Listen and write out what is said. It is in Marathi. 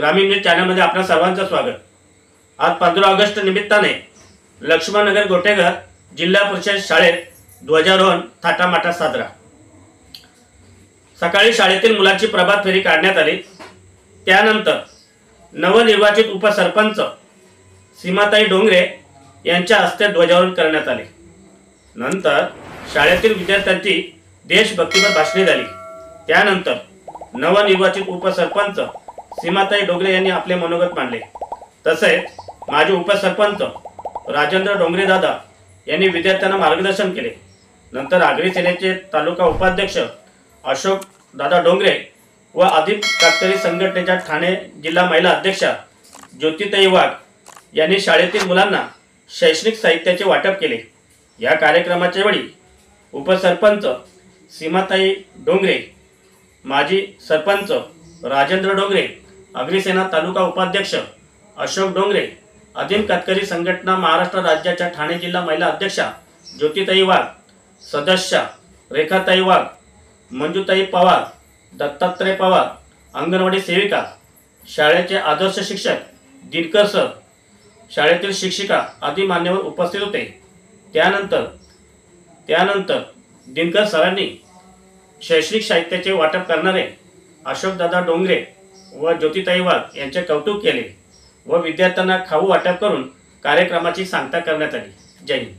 ग्रामीण न्यूज चॅनलमध्ये आपल्या सर्वांचं स्वागत। आज 15 ऑगस्ट निमित्ताने लक्ष्मणनगर गोटेघर जिल्हा परिषद शाळेत ध्वजारोहण थाटामाटात साजरा। सकाळी शाळेतील मुलांची प्रभात फेरी काढण्यात आली। त्यानंतर नवनिर्वाचित उपसरपंच सीमाताई डोंगरे यांच्या हस्ते ध्वजारोहण करण्यात आले। नंतर शाळेतील विद्यार्थ्यांची देशभक्तीपर भाषणे झाली। त्यानंतर नवनिर्वाचित उपसरपंच सीमाताई डोंगरे यांनी आपले मनोगत मांडले। तसेच माजी उपसरपंच राजेंद्र डोंगरे दादा यांनी विद्यार्थ्यांना मार्गदर्शन केले। नंतर आगरी सेनेचे तालुका उपाध्यक्ष अशोक दादा डोंगरे व आदिम कातकरी संघटनेच्या ठाणे जिल्हा महिला अध्यक्षा ज्योतिताई वाघ यांनी शाळेतील मुलांना शैक्षणिक साहित्याचे वाटप केले। या कार्यक्रमाच्या वेळी उपसरपंच सीमाताई डोंगरे, माजी सरपंच राजेंद्र डोंगरे, अग्रिसेना तालुका उपाध्यक्ष अशोक डोंगरे, आदिम कातकरी संघटना महाराष्ट्र राज्याच्या ठाणे जिल्हा महिला अध्यक्षा ज्योतिताई वाघ, सदस्य रेखाताई वाघ, मंजुताई पवार, दत्तात्रय पवार, अंगणवाडी सेविका, शाळेचे आदर्श शिक्षक दिनकर सर, शाळेतील शिक्षिका आदी मान्यवर उपस्थित होते। त्यानंतर दिनकर सरांनी शैक्षणिक साहित्याचे वाटप करणारे अशोकदादा डोंगरे व ज्योतिताई वाघ यांचे कौतुक केले व विद्यार्थ्यांना खाऊ वाटप करून कार्यक्रमाची सांगता करण्यात आली। जय हिंद।